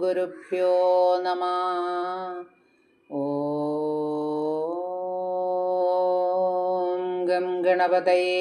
ഗുരുഭ്യോ നമഃ. ഓം ഗം ഗണപതയേ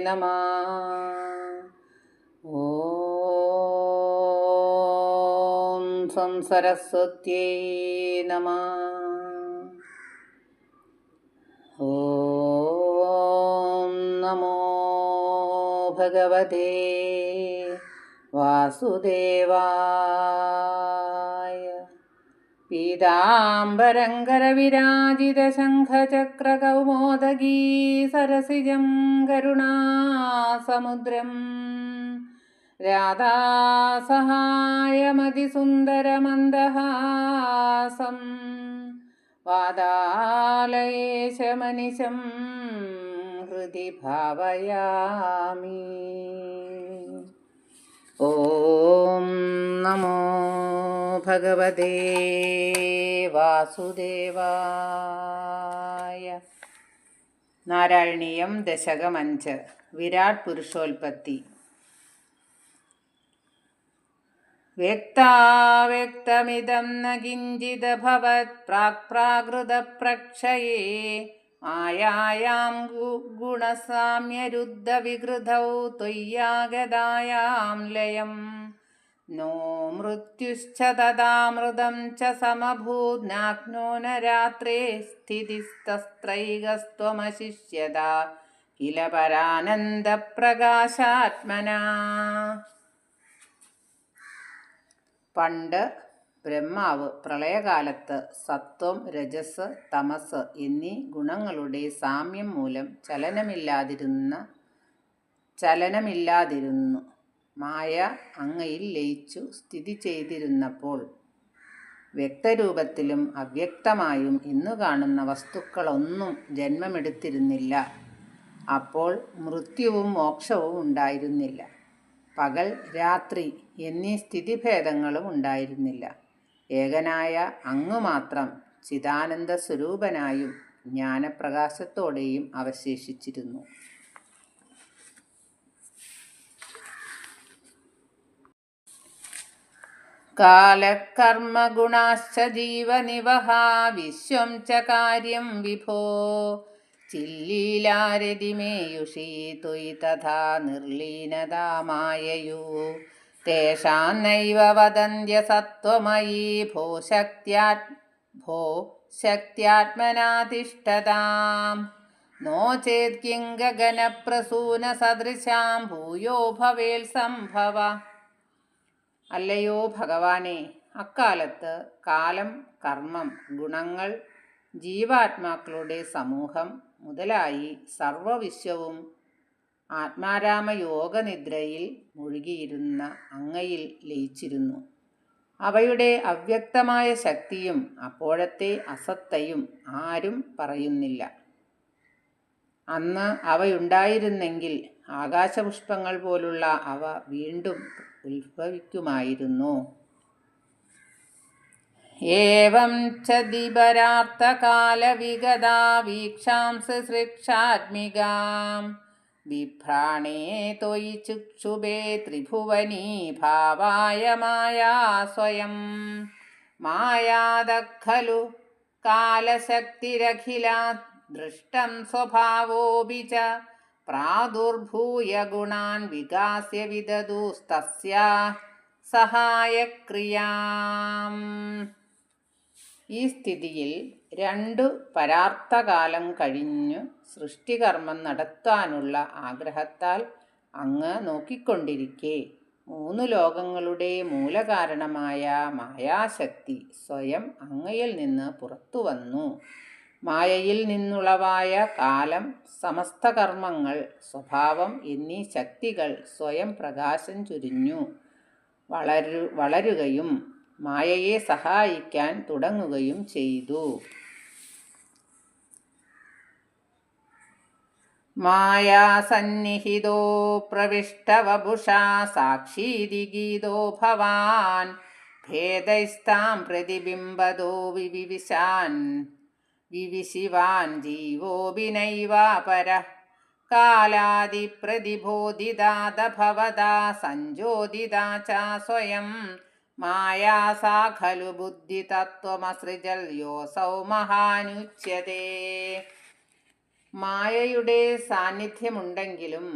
നമഃ. ഓം സം സരസ്വത്യൈ നമഃ. ഓം നമോ ഭഗവതേ വാസുദേവായ. പീതാംബരങ്കരവിരാജിതശംഖചക്രകൗമോദഗീ സരസിജം കരുണാസമുദ്രം രാധാസഹായമതിസുന്ദരമന്ദഹാസം വാതാലയേശമനിശം ഹൃദി ഭാവയാമി. ഓം നമോ ഭഗവതേ വാസുദേവായ. നാരായണീയം ദശകം 5. വിരാട് പുരുഷോൽപത്തി. വ്യക്താവ്യക്തമിദം ന കിഞ്ചിദഭവത് പ്രാക്പ്രാകൃതപ്രക്ഷയേ മായായാം ഗുണസാമ്യരുദ്ധവികൃതൗ ത്വയ്യാഗതായാം ലയം. നോ മൃത്യുശ്ച തദാമൃതം ച സമഭൂത് നാഗ്നോ ന രാത്രേ സ്ഥിതിസ്തസ്ത്രൈകസ്ത്വമശിഷ്യത കില പരാനന്ദപ്രകാശാത്മനാ. പണ്ട് ബ്രഹ്മാവ് പ്രളയകാലത്ത് സത്വം, രജസ്, തമസ് എന്നീ ഗുണങ്ങളുടെ സാമ്യം മൂലം ചലനമില്ലാതിരുന്നു മായ അങ്ങയിൽ ലയിച്ചു സ്ഥിതി ചെയ്തിരുന്നപ്പോൾ വ്യക്തരൂപത്തിലും അവ്യക്തമായും ഇന്നു കാണുന്ന വസ്തുക്കളൊന്നും ജന്മമെടുത്തിരുന്നില്ല. അപ്പോൾ മൃത്യുവും മോക്ഷവും ഉണ്ടായിരുന്നില്ല. പകൽ, രാത്രി എന്നീ സ്ഥിതിഭേദങ്ങളും ഉണ്ടായിരുന്നില്ല. ഏകനായ അങ്ങ് മാത്രം ചിദാനന്ദ സ്വരൂപനായും ജ്ഞാനപ്രകാശത്തോടെയും അവശേഷിച്ചിരുന്നു. കാലകർമ്മഗുണാശ്ച ജീവനിവഹാ വിശ്വം ച കാര്യം വിഭോ ചില്ലീലാരതിമേയുഷീ ത്വയി തഥാ നിർലീനതാ മായയൂ. തേഷാം നൈവ വദന്ത്യ സത്വമയീ ഭോ ശക്ത്യാത്മനാതിഷ്ഠതാം. നോ ചേത് കിം ഗഗനപ്രസൂനസദൃശാം ഭൂയോ ഭവേൽ സംഭവ. അല്ലയോ ഭഗവാനെ, അക്കാലത്ത് കാലം, കർമ്മം, ഗുണങ്ങൾ, ജീവാത്മാക്കളുടെ സമൂഹം മുതലായി സർവവിശ്വവും ആത്മാരാമയോഗനിദ്രയിൽ മുഴുകിയിരുന്ന അങ്ങയിൽ ലയിച്ചിരുന്നു. അവയുടെ അവ്യക്തമായ ശക്തിയും അപ്പോഴത്തെ അസത്തയും ആരും പറയുന്നില്ല. അന്ന് അവയുണ്ടായിരുന്നെങ്കിൽ ആകാശപുഷ്പങ്ങൾ പോലുള്ള അവ വീണ്ടും ഉത്ഭവിക്കുമായിരുന്നു. ഏവം ച ദിപരാർത്ഥകാലവിഗതാ വീക്ഷാംസി സൃക്ഷാത്മികാം ബിഭ്രാണേ ത്വയി ചുക്ഷുഭേ ത്രിഭുവനീ ഭാവായ മായാ സ്വയം. മായാദഃ ഖലു കാലശക്തിരഖിലാ ദൃഷ്ടം സ്വഭാവോപി ച പ്രാദുർഭൂയ ഗുണാൻ വികാസ്യ വിദദുസ്തസ്യാഃ സഹായക്രിയാം. ഈ സ്ഥിതിയിൽ 2 പരാർത്ഥകാലം കഴിഞ്ഞു സൃഷ്ടികർമ്മം നടത്താനുള്ള ആഗ്രഹത്താൽ അങ്ങ് നോക്കിക്കൊണ്ടിരിക്കെ 3 ലോകങ്ങളുടെ മൂലകാരണമായ മായാശക്തി സ്വയം അങ്ങയിൽ നിന്ന് പുറത്തു വന്നു. മായയിൽ നിന്നുളവായ കാലം, സമസ്ത കർമ്മങ്ങൾ, സ്വഭാവം എന്നീ ശക്തികൾ സ്വയം പ്രകാശം ചൊരിഞ്ഞു വളരുകയും മായയെ സഹായിക്കാൻ തുടങ്ങുകയും ചെയ്തു. മായാസന്നിഹിതോ പ്രവിഷ്ടവപുഷാ സാക്ഷീതി ഗീതോ ഭവാൻ ഭേദൈസ്താം പ്രതിബിംബദോ വിവിശിവാൻ ജീവോപി നൈവാപരഃ കാലാദിപ്രതിബോധിതാത ഭവതാ സഞ്ജോതിതാ ച സ്വയം മായാസാ ഖലു ബുദ്ധിതത്വമസൃജൽ യോസൗ മഹാനുച്യതേ. മായയുടെ സാന്നിധ്യമുണ്ടെങ്കിലും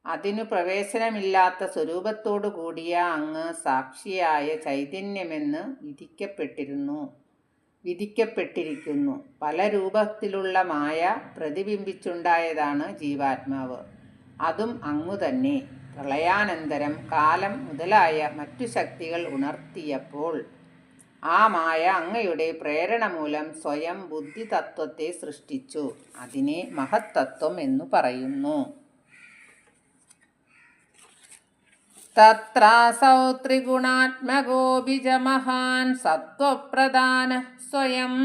അതിനു പ്രവേശനമില്ലാത്ത സ്വരൂപത്തോടു കൂടിയ അങ്ങ് സാക്ഷിയായ ചൈതന്യമെന്ന് വിധിക്കപ്പെട്ടിരിക്കുന്നു. പല രൂപത്തിലുള്ള മായ പ്രതിബിംബിച്ചുണ്ടായതാണ് ജീവാത്മാവ്. അതും അങ്ങു തന്നെ. പ്രളയാനന്തരം കാലം മുതലായ മറ്റു ശക്തികൾ ഉണർത്തിയപ്പോൾ ആ മായ അങ്ങയുടെ പ്രേരണ മൂലം സ്വയം ബുദ്ധിതത്വത്തെ സൃഷ്ടിച്ചു. അതിനെ മഹത്തത്വം എന്നു പറയുന്നു. തത്രാസൗ ത്രിഗുണാത്മകോ ബീജമഹാൻ സത്വപ്രധാന സ്വയം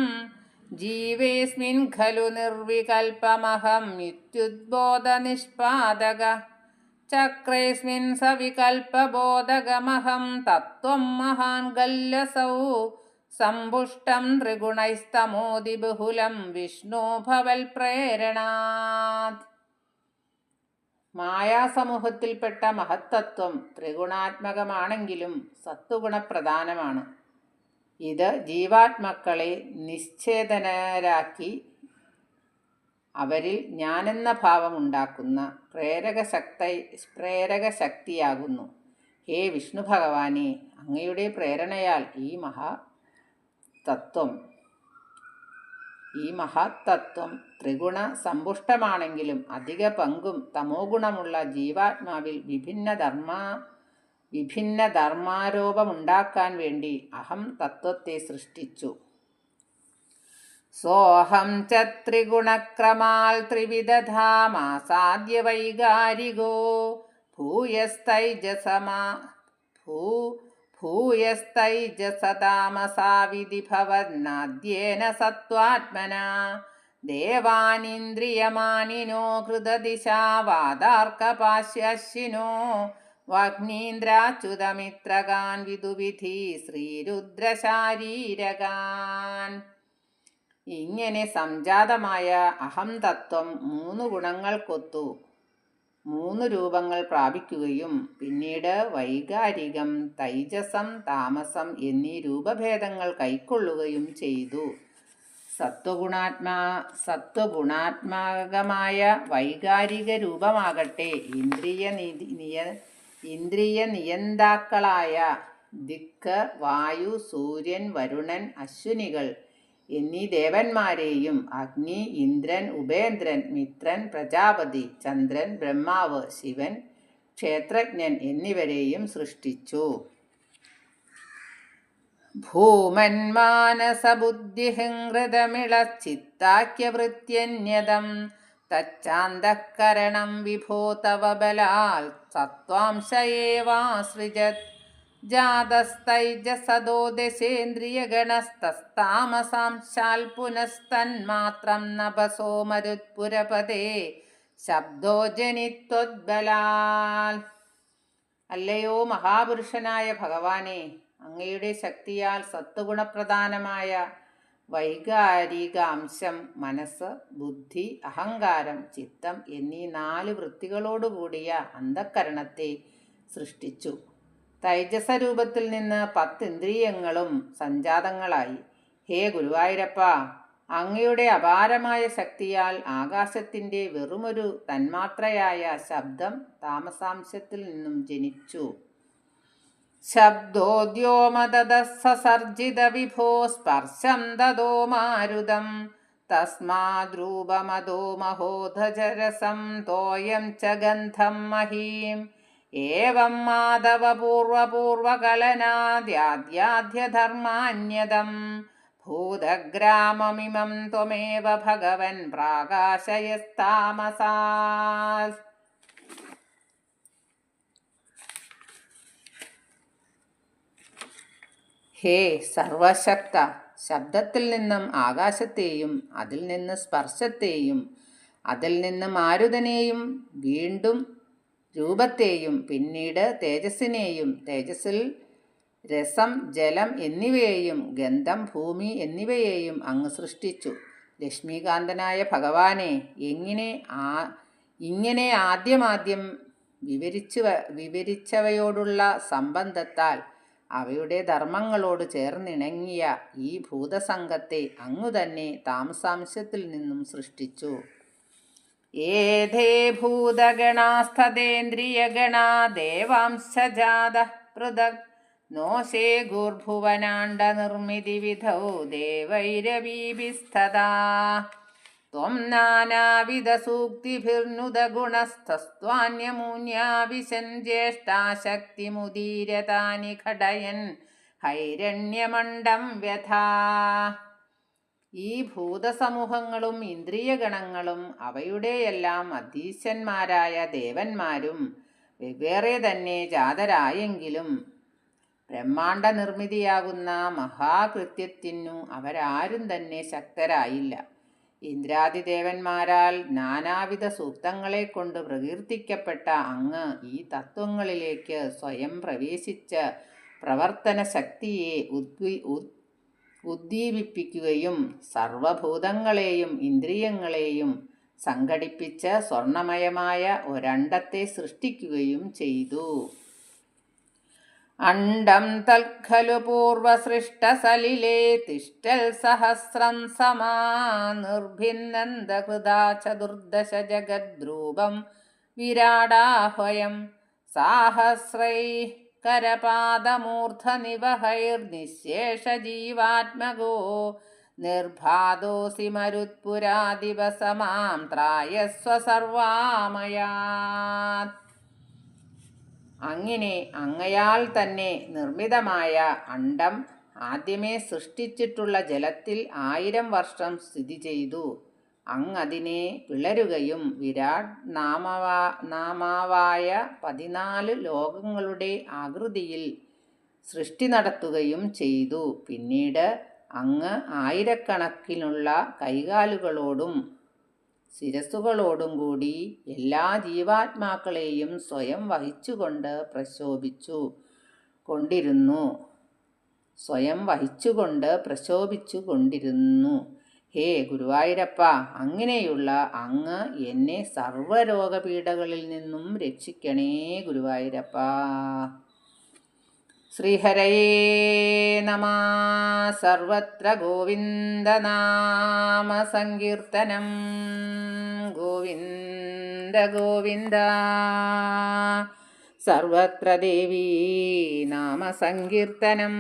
ജീവേസ്മിൻ ഖലു നിർവികൽപമഹം ഇത്യുദ്ബോധനിഷ്പാദക ചക്രേസ്മിൻ സവികൽപബോധകമഹം തത്വം മഹാൻ ഗല്ലസൗ സമ്പുഷ്ടം ത്രിഗുണൈസ്തമോതി ബഹുലം വിഷ്ണു ഭവൽ പ്രേരണാത്. മായാസമൂഹത്തിൽപ്പെട്ട മഹത്തത്വം ത്രിഗുണാത്മകമാണെങ്കിലും സത്വഗുണപ്രധാനമാണ്. ഇത് ജീവാത്മാക്കളെ നിശ്ചേതനരാക്കി അവരിൽ ഞാനെന്ന ഭാവമുണ്ടാക്കുന്ന പ്രേരകശക്തിയാകുന്നു. ഹേ വിഷ്ണു ഭഗവാനെ, അങ്ങയുടെ പ്രേരണയാൽ ഈ മഹത്തത്വം ത്രിഗുണ സമ്പുഷ്ടമാണെങ്കിലും അധിക പങ്കും തമോ ഗുണമുള്ള ജീവാത്മാവിൽ വിഭിന്ന ധർമാരോപമുണ്ടാക്കാൻ വേണ്ടി അഹം തത്വത്തെ സൃഷ്ടിച്ചു. സോഹം ച ത്രിഗുണക്രമാൽ ത്രിവിധധാമാസാദ്യ വൈകാരികോ ഭൂയസ്തൈജസതാമസാ വിധി ഭവന്നാദ്യേന സത്വാത്മനാ ദേവാനിന്ദ്രിയമാനിനോ കൃതദിശാവാദാർക്കപാശ്യശ്വിനോ വഗ്നീന്ദ്രാച്യുതമിത്രകാൻ വിദുവിധി ശ്രീരുദ്രശാരീരകാൻ. ഇങ്ങനെ സംജാതമായ അഹം തത്വം 3 ഗുണങ്ങൾക്കൊത്തു 3 രൂപങ്ങൾ പ്രാപിക്കുകയും പിന്നീട് വൈകാരികം, തൈജസം, താമസം എന്നീ രൂപഭേദങ്ങൾ കൈക്കൊള്ളുകയും ചെയ്തു. സത്വഗുണാത്മകമായ വൈകാരിക രൂപമാകട്ടെ ഇന്ദ്രിയ നിയന്താക്കളായ ദിക്ക്, വായു, സൂര്യൻ, വരുണൻ, അശ്വിനികൾ എന്നീ ദേവന്മാരെയും അഗ്നി, ഇന്ദ്രൻ, ഉപേന്ദ്രൻ, മിത്രൻ, പ്രജാപതി, ചന്ദ്രൻ, ബ്രഹ്മാവ്, ശിവൻ, ക്ഷേത്രജ്ഞൻ എന്നിവരെയും സൃഷ്ടിച്ചു. ഭൂമന്മാനസബുദ്ധിഹൃതമിളച്ചിത്താക്യവൃത്യന്യതം തച്ചാന്തഃകരണം വിഭോ തവ ബലാൽ സത്വാംശയേവാസൃജത് ജാതസ്തൈജസദോ ദശേന്ദ്രിയഗണസ്തസ്താമസാംശാൽ പുനസ്തന്മാത്രം നഭസോ മരുത്പുരപദേ ശബ്ദോ ജനിത്വദ്ബലാൽ. അല്ലയോ മഹാപുരുഷനായ ഭഗവാനെ, അങ്ങയുടെ ശക്തിയാൽ സത്വഗുണപ്രധാനമായ വൈകാരിക അംശം മനസ്സ്, ബുദ്ധി, അഹങ്കാരം, ചിത്തം എന്നീ 4 വൃത്തികളോടുകൂടിയ അന്ധഃകരണത്തെ സൃഷ്ടിച്ചു. തൈജസ രൂപത്തിൽ നിന്ന് 10 ഇന്ദ്രിയങ്ങളും സംജാതങ്ങളായി. ഹേ ഗുരുവായൂരപ്പ, അങ്ങയുടെ അപാരമായ ശക്തിയാൽ ആകാശത്തിൻ്റെ വെറുമൊരു തന്മാത്രയായ ശബ്ദം താമസാംശത്തിൽ നിന്നും ജനിച്ചു. ശബ്ദോദ്യോമദസസർജിത വിഭോ സ്പർശം ദദോ മാരുതം തസ്മാദ്രൂപമദോ മഹോധജരസം തോയം ച ഗന്ധം മഹീം ഏവം മാധവ പൂർവപൂർവകലനാദ്യാദ്യധർമാന്യതം ഭൂതഗ്രാമമിമം ത്വമേവ ഭഗവൻ പ്രാകാശയസ്താമസാൽ. ഹേ സർവശക്ത, ശബ്ദത്തിൽ നിന്നും ആകാശത്തെയും അതിൽ നിന്ന് സ്പർശത്തെയും അതിൽ നിന്ന് മാരുതനെയും വീണ്ടും രൂപത്തെയും പിന്നീട് തേജസ്സിനെയും തേജസ്സിൽ രസം, ജലം എന്നിവയെയും ഗന്ധം, ഭൂമി എന്നിവയെയും അങ്ങ് സൃഷ്ടിച്ചു. ലക്ഷ്മീകാന്തനായ ഭഗവാനെ, ഇങ്ങനെ ആദ്യം വിവരിച്ചവയോടുള്ള സംബന്ധത്താൽ അവയുടെ ധർമ്മങ്ങളോട് ചേർന്നിണങ്ങിയ ഈ ഭൂതസംഘത്തെ അങ്ങുതന്നെ താമസാംശത്തിൽ നിന്നും സൃഷ്ടിച്ചു. ഏധേ ഭൂതഗണാസ്തേന്ദ്രിയഗണാ ദേവാംശജാത പൃഥക് നോശേ ഗുർഭുവനാണ്ഡ നിർമ്മിതി വിധൗ ദേവൈരവീഭിസ്തദാ ത്വം നാനാവിധസൂക്തിഭിർനുതഗുണസ്ഥസ്ത്വാന്യമൂന്യാവിശൻ ജ്യേഷ്ഠാശക്തിമുദീരതാനി ഘടയൻ ഹൈരണ്യമണ്ഡം വ്യഥാ. ഈ ഭൂതസമൂഹങ്ങളും ഇന്ദ്രിയഗണങ്ങളും അവയുടെയെല്ലാം അധീശന്മാരായ ദേവന്മാരും വെവ്വേറെ തന്നെ ജാതരായെങ്കിലും ബ്രഹ്മാണ്ഡ നിർമ്മിതിയാകുന്ന മഹാകൃത്യത്തിനു അവരാരും തന്നെ ശക്തരായില്ല. ഇന്ദ്രാദിദേവന്മാരാൽ നാനാവിധ സൂക്തങ്ങളെ കൊണ്ട് പ്രകീർത്തിക്കപ്പെട്ട അങ്ങ് ഈ തത്വങ്ങളിലേക്ക് സ്വയം പ്രവേശിച്ച് പ്രവർത്തന ശക്തിയെ ഉദ്ദീപിപ്പിക്കുകയും സർവഭൂതങ്ങളെയും ഇന്ദ്രിയങ്ങളെയും സംഘടിപ്പിച്ച് സ്വർണമയമായ ഒരണ്ഡത്തെ സൃഷ്ടിക്കുകയും ചെയ്തു. അണ്ഡം തൽഖലു പൂർവസൃഷ്ടസലിലേ തിഷ്ടൽ സഹസ്രം സമാ നിർഭിന്നന്തകൃതാ ചതുർദശ ജഗദ്രൂപം വിരാടാഹ്വയം സാഹസ്രൈ കരപാദമൂർധനിവഹൈർനിശേഷജീവാത്മകോ നിർഭാദോസി മരുത്പുരാദിവസമാം ത്രായസ്വ സർവാമയാത്. അങ്ങനെ അങ്ങയാൽ തന്നെ നിർമ്മിതമായ അണ്ഡം ആദ്യമേ സൃഷ്ടിച്ചിട്ടുള്ള ജലത്തിൽ 1000 വർഷം സ്ഥിതി ചെയ്തു. അങ്ങതിനെ പിളരുകയും വിരാട് നാമാവായ 14 ലോകങ്ങളുടെ ആകൃതിയിൽ സൃഷ്ടി നടത്തുകയും ചെയ്തു. പിന്നീട് അങ്ങ് ആയിരക്കണക്കിനുള്ള കൈകാലുകളോടും ശിരസ്സുകളോടും കൂടി എല്ലാ ജീവാത്മാക്കളെയും സ്വയം വഹിച്ചുകൊണ്ട് പ്രശോഭിച്ചു കൊണ്ടിരുന്നു. ഹേ ഗുരുവായൂരപ്പ, അങ്ങനെയുള്ള അങ്ങ് എന്നെ സർവ്വരോഗപീഠകളിൽ നിന്നും രക്ഷിക്കണേ ഗുരുവായൂരപ്പ. ശ്രീഹരയേ നമഃ. സർവത്ര ഗോവിന്ദനാമ സങ്കീർത്തനം. ഗോവിന്ദ ഗോവിന്ദ. സർവത്ര ദേവീ നാമ സങ്കീർത്തനം.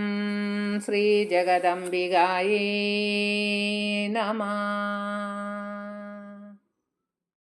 ശ്രീ ജഗദംബികായേ നമഃ.